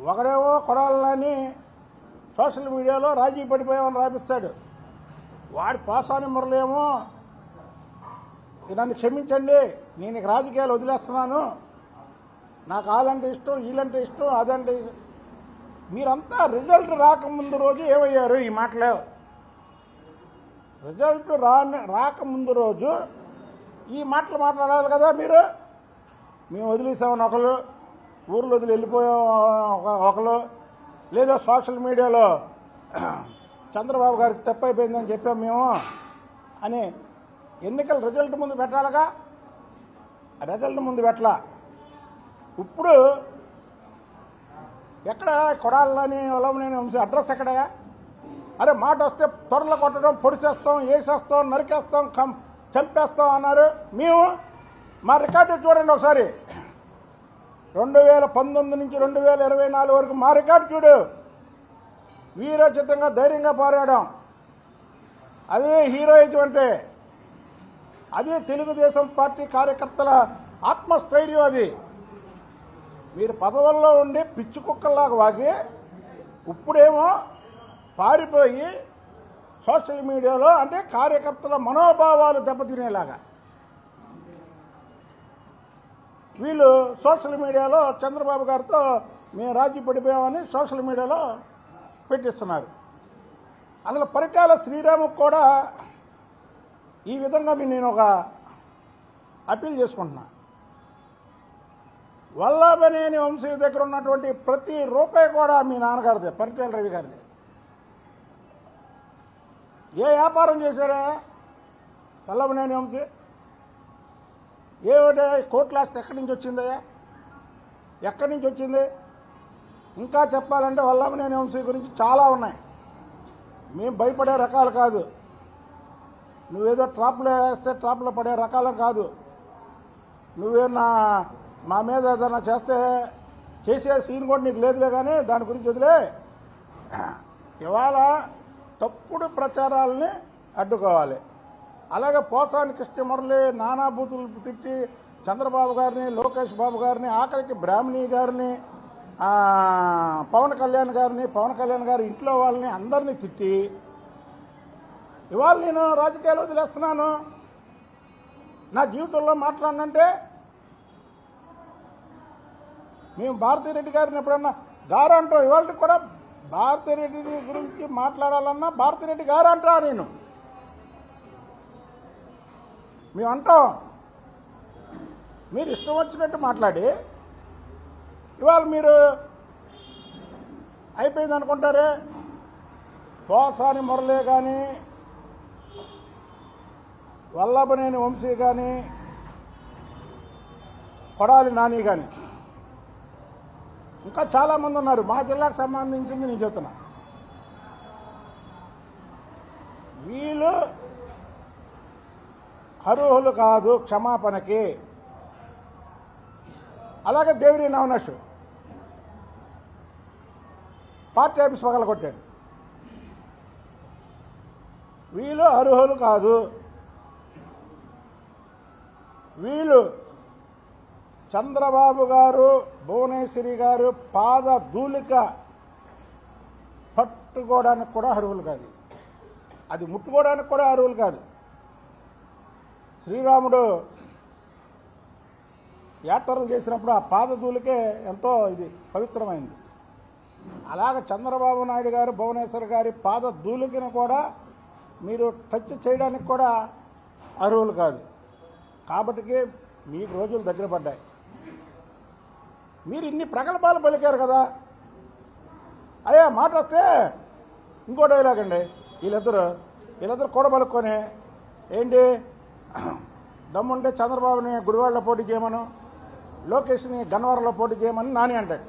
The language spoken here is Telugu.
ఒకడేమో కొడాలని సోషల్ మీడియాలో రాజీ పడిపోయామని రాపిస్తాడు. వాడి పాసాని మురళేమో నన్ను క్షమించండి, నేను ఇక రాజకీయాలు వదిలేస్తున్నాను, నాకు వాళ్ళంటే ఇష్టం, వీళ్ళంటే ఇష్టం, అదంటే మీరంతా రిజల్ట్ రాకముందు రోజు ఏమయ్యారు? ఈ మాటలు రిజల్ట్ రాకముందు రోజు ఈ మాటలు మాట్లాడాలి కదా మీరు. మేము వదిలేసామని ఒకరు, ఊర్లో వదిలి వెళ్ళిపోయాం ఒకరు, లేదా సోషల్ మీడియాలో చంద్రబాబు గారికి తప్పైపోయిందని చెప్పాం మేము అని ఎన్నికల రిజల్ట్ ముందు పెట్టాలిగా. రిజల్ట్ ముందు పెట్టాల. ఇప్పుడు ఎక్కడ కొడాలని వల్లభనేని వంశీ అడ్రస్ ఎక్కడ? అరే మాట వస్తే త్వరలో కొట్టడం, పొడిచేస్తాం, వేసేస్తాం, నరికేస్తాం, చంపేస్తాం అన్నారు. మేము మా రికార్డు చూడండి ఒకసారి. 2019 నుంచి 2024 వరకు మా రికార్డు చూడు. వీరోచితంగా ధైర్యంగా పోరాడాం. అదే హీరోయిజం అంటే, అదే తెలుగుదేశం పార్టీ కార్యకర్తల ఆత్మస్థైర్యం. అది మీరు పదవుల్లో ఉండి పిచ్చి కుక్కల్లాగా వాగి ఇప్పుడేమో పారిపోయి సోషల్ మీడియాలో అంటే కార్యకర్తల మనోభావాలు దెబ్బతినేలాగా వీళ్ళు సోషల్ మీడియాలో చంద్రబాబు గారితో మేము రాజీ పడిపోయామని సోషల్ మీడియాలో పెట్టిస్తున్నారు. అసలు పరిటాల శ్రీరాముకు కూడా ఈ విధంగా నేను ఒక అప్పీల్ చేసుకుంటున్నా. వల్లభనేని వంశీ దగ్గర ఉన్నటువంటి ప్రతి రూపాయి కూడా మీ నాన్నగారిదే, పరిటాల రవి గారిదే. ఏ వ్యాపారం చేశాడా వల్లభనేని వంశీ? ఏమిటే కోట్ల ఆస్తి ఎక్కడి నుంచి వచ్చిందయ్యా? ఎక్కడి నుంచి వచ్చింది? ఇంకా చెప్పాలంటే వల్లభనేని వంశీ గురించి చాలా ఉన్నాయి. మేము భయపడే రకాలు కాదు. నువ్వేదో ట్రాప్లో వేస్తే ట్రాప్లో పడే రకాలు కాదు. నువ్వేనా మా మీద ఏదైనా చేసే సీన్ కూడా నీకు లేదులే, కానీ దాని గురించి వదిలే. ఇవాళ తప్పుడు ప్రచారాలని అడ్డుకోవాలి. అలాగే పోసాని కృష్ణమురళి నానా బూతులు తిట్టి చంద్రబాబు గారిని, లోకేష్ బాబు గారిని, ఆఖరికి బ్రాహ్మణి గారిని, పవన్ కళ్యాణ్ గారి ఇంట్లో వాళ్ళని అందరినీ తిట్టి ఇవాళ నేను రాజకీయాలు వదిలేస్తున్నాను, నా జీవితంలో మాట్లాడినంటే మేము భారతిరెడ్డి గారిని ఎప్పుడన్నా గారు అంటాం. ఇవాళ కూడా భారతిరెడ్డి గురించి మాట్లాడాలన్నా భారతిరెడ్డి గారు అంటా. నేను మేము అంటాం. మీరు ఇష్టం వచ్చినట్టు మాట్లాడి ఇవాళ మీరు అయిపోయింది అనుకుంటారే. పోసాని మురళి కానీ, వల్లభనేని వంశీ కానీ, కొడాలి నాని కానీ, ఇంకా చాలామంది ఉన్నారు. మా జిల్లాకు సంబంధించింది నేను చెప్తున్నా. వీళ్ళు అర్హులు కాదు క్షమాపణకి. అలాగే దేవినేని అవినాష్ పార్టీ ఆఫీస్ పగలగొట్టాడు. వీళ్ళు అర్హులు కాదు. వీళ్ళు చంద్రబాబు గారు, భువనేశ్వరి గారు పాద ధూళిక పట్టుకోవడానికి కూడా అర్హులు కాదు. అది ముట్టుకోవడానికి కూడా అర్హులు కాదు. శ్రీరాముడు యాత్రలు చేసినప్పుడు ఆ పాద ధూళికే ఎంతో ఇది పవిత్రమైంది. అలాగే చంద్రబాబు నాయుడు గారు, భువనేశ్వరి గారి పాద ధూళికను కూడా మీరు టచ్ చేయడానికి కూడా అర్హులు కాదు. కాబట్టి మీకు రోజులు దగ్గర పడ్డాయి. మీరు ఇన్ని ప్రగల్భాలు పలికారు కదా. అయ్యా మాట వస్తే ఇంకో డైలాగ్ అండి. వీళ్ళిద్దరు కూడబలుక్కొని ఏంటి దమ్ముంటే చంద్రబాబుని గుడివాడలో పోటీ చేయమను, లోకేష్ని గన్నవరంలో పోటీ చేయమని నాని అంటాడు.